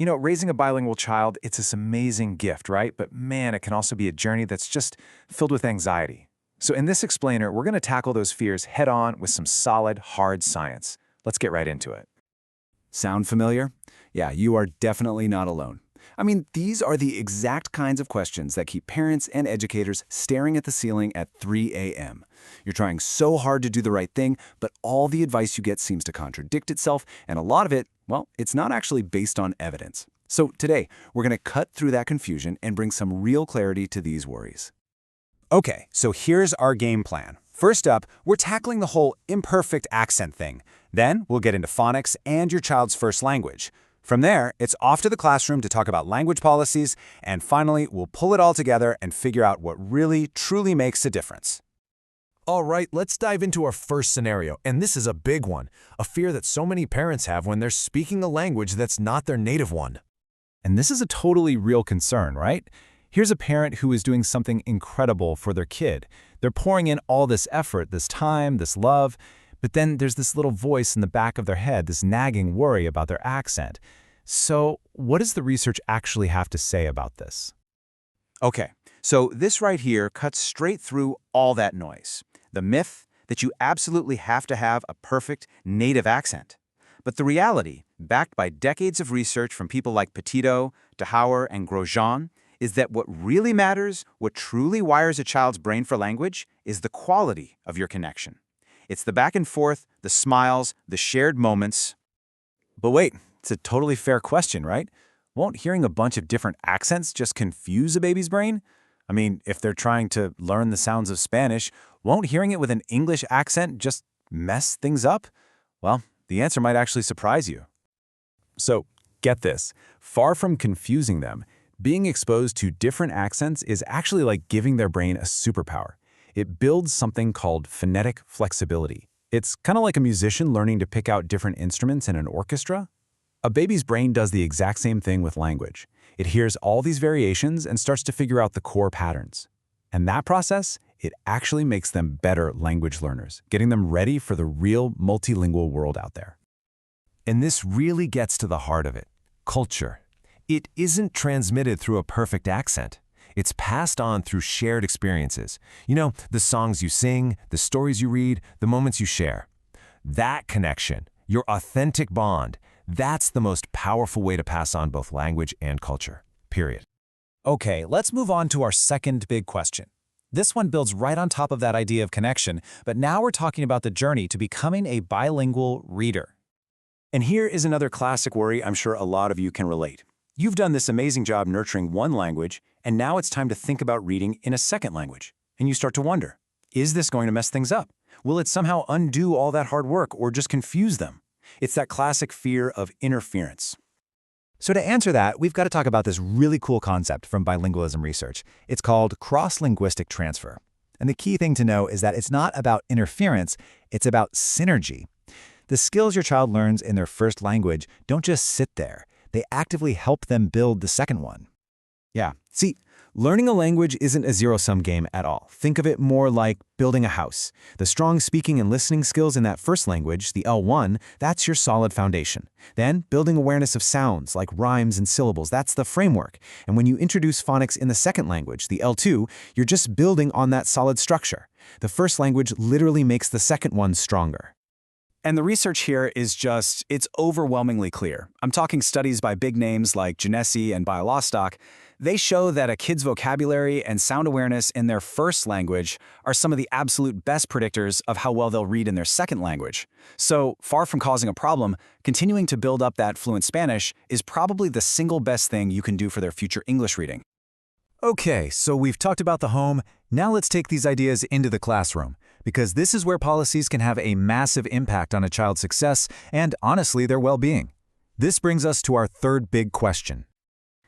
Raising a bilingual child, it's this amazing gift, right? But man, it can also be a journey that's just filled with anxiety. So in this explainer, we're going to tackle those fears head on with some solid, hard science. Let's get right into it. Sound familiar? Yeah, you are definitely not alone. I mean, these are the exact kinds of questions that keep parents and educators staring at the ceiling at 3 a.m. You're trying so hard to do the right thing, but all the advice you get seems to contradict itself, and a lot of it, well, it's not actually based on evidence. So today, we're going to cut through that confusion and bring some real clarity to these worries. Okay, so here's our game plan. First up, we're tackling the whole imperfect accent thing. Then we'll get into phonics and your child's first language. From there, it's off to the classroom to talk about language policies, and finally, we'll pull it all together and figure out what really, truly makes a difference. All right, let's dive into our first scenario, and this is a big one, a fear that so many parents have when they're speaking a language that's not their native one. And this is a totally real concern, right? Here's a parent who is doing something incredible for their kid. They're pouring in all this effort, this time, this love, but then there's this little voice in the back of their head, this nagging worry about their accent. So what does the research actually have to say about this? Okay, so this right here cuts straight through all that noise. The myth that you absolutely have to have a perfect native accent. But the reality, backed by decades of research from people like Petito, DeHauer, and Grosjean, is that what really matters, what truly wires a child's brain for language, is the quality of your connection. It's the back and forth, the smiles, the shared moments. But wait, it's a totally fair question, right? Won't hearing a bunch of different accents just confuse a baby's brain? I mean, if they're trying to learn the sounds of Spanish, won't hearing it with an English accent just mess things up? Well, the answer might actually surprise you. So, get this. Far from confusing them, being exposed to different accents is actually like giving their brain a superpower. It builds something called phonetic flexibility. It's kind of like a musician learning to pick out different instruments in an orchestra. A baby's brain does the exact same thing with language. It hears all these variations and starts to figure out the core patterns. And that process, it actually makes them better language learners, getting them ready for the real multilingual world out there. And this really gets to the heart of it, culture. It isn't transmitted through a perfect accent. It's passed on through shared experiences. The songs you sing, the stories you read, the moments you share. That connection, your authentic bond, that's the most powerful way to pass on both language and culture, period. Okay, let's move on to our second big question. This one builds right on top of that idea of connection, but now we're talking about the journey to becoming a bilingual reader. And here is another classic worry I'm sure a lot of you can relate. You've done this amazing job nurturing one language, and now it's time to think about reading in a second language. And you start to wonder, is this going to mess things up? Will it somehow undo all that hard work or just confuse them? It's that classic fear of interference. So to answer that, we've got to talk about this really cool concept from bilingualism research. It's called cross-linguistic transfer. And the key thing to know is that it's not about interference, it's about synergy. The skills your child learns in their first language don't just sit there. They actively help them build the second one. Yeah, see, learning a language isn't a zero-sum game at all. Think of it more like building a house. The strong speaking and listening skills in that first language, the L1, that's your solid foundation. Then, building awareness of sounds like rhymes and syllables, that's the framework. And when you introduce phonics in the second language, the L2, you're just building on that solid structure. The first language literally makes the second one stronger. And the research here is it's overwhelmingly clear. I'm talking studies by big names like Genesi and Bialostock. They show that a kid's vocabulary and sound awareness in their first language are some of the absolute best predictors of how well they'll read in their second language. So, far from causing a problem, continuing to build up that fluent Spanish is probably the single best thing you can do for their future English reading. Okay, so we've talked about the home. Now let's take these ideas into the classroom, because this is where policies can have a massive impact on a child's success and, honestly, their well-being. This brings us to our third big question.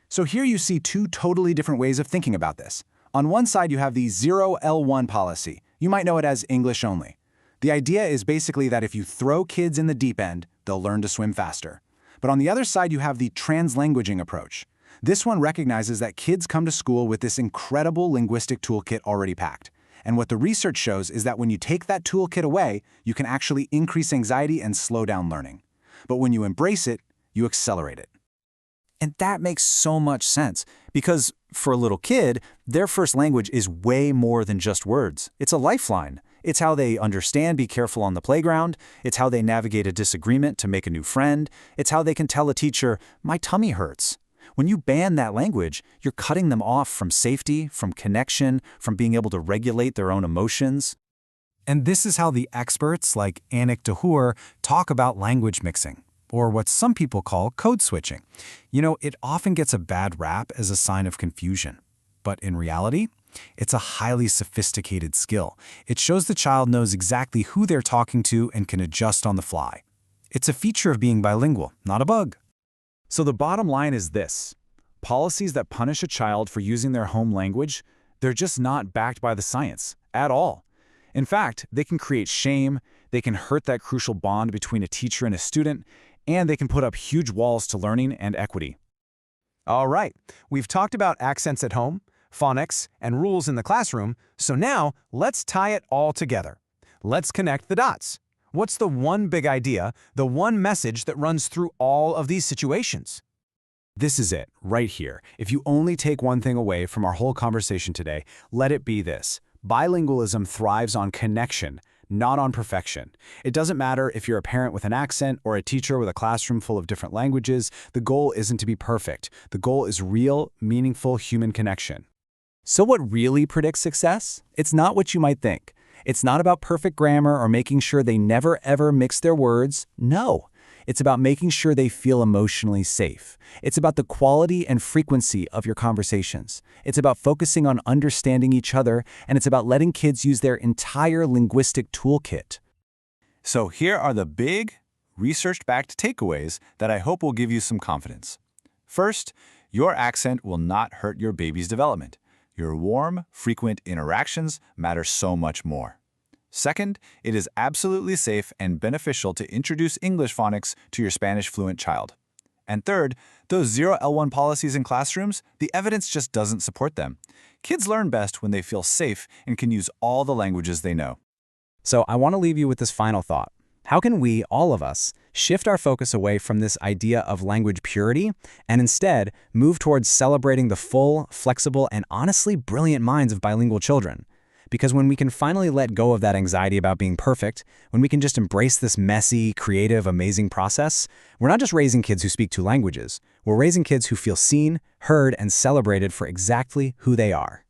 So here you see two totally different ways of thinking about this. On one side, you have the 0L1 policy. You might know it as English only. The idea is basically that if you throw kids in the deep end, they'll learn to swim faster. But on the other side, you have the translanguaging approach. This one recognizes that kids come to school with this incredible linguistic toolkit already packed. And what the research shows is that when you take that toolkit away, you can actually increase anxiety and slow down learning. But when you embrace it, you accelerate it. And that makes so much sense because for a little kid, their first language is way more than just words. It's a lifeline. It's how they understand be careful on the playground. It's how they navigate a disagreement to make a new friend. It's how they can tell a teacher, my tummy hurts. When you ban that language, you're cutting them off from safety, from connection, from being able to regulate their own emotions. And this is how the experts like Anik Dahour talk about language mixing, or what some people call code switching. You know, it often gets a bad rap as a sign of confusion. But in reality, it's a highly sophisticated skill. It shows the child knows exactly who they're talking to and can adjust on the fly. It's a feature of being bilingual, not a bug. So the bottom line is this. Policies that punish a child for using their home language, they're just not backed by the science at all. In fact, they can create shame, they can hurt that crucial bond between a teacher and a student, and they can put up huge walls to learning and equity. All right, we've talked about accents at home, phonics, and rules in the classroom, so now let's tie it all together. Let's connect the dots. What's the one big idea, the one message that runs through all of these situations? This is it, right here. If you only take one thing away from our whole conversation today, let it be this. Bilingualism thrives on connection, not on perfection. It doesn't matter if you're a parent with an accent or a teacher with a classroom full of different languages. The goal isn't to be perfect. The goal is real, meaningful human connection. So what really predicts success? It's not what you might think. It's not about perfect grammar or making sure they never ever mix their words. No. It's about making sure they feel emotionally safe. It's about the quality and frequency of your conversations. It's about focusing on understanding each other, and it's about letting kids use their entire linguistic toolkit. So here are the big, research-backed takeaways that I hope will give you some confidence. First, your accent will not hurt your baby's development. Your warm, frequent interactions matter so much more. Second, it is absolutely safe and beneficial to introduce English phonics to your Spanish fluent child. And third, those 0 L1 policies in classrooms, the evidence just doesn't support them. Kids learn best when they feel safe and can use all the languages they know. So I want to leave you with this final thought. How can we, all of us, shift our focus away from this idea of language purity and instead move towards celebrating the full, flexible, and honestly brilliant minds of bilingual children? Because when we can finally let go of that anxiety about being perfect, when we can just embrace this messy, creative, amazing process, we're not just raising kids who speak 2 languages. We're raising kids who feel seen, heard, and celebrated for exactly who they are.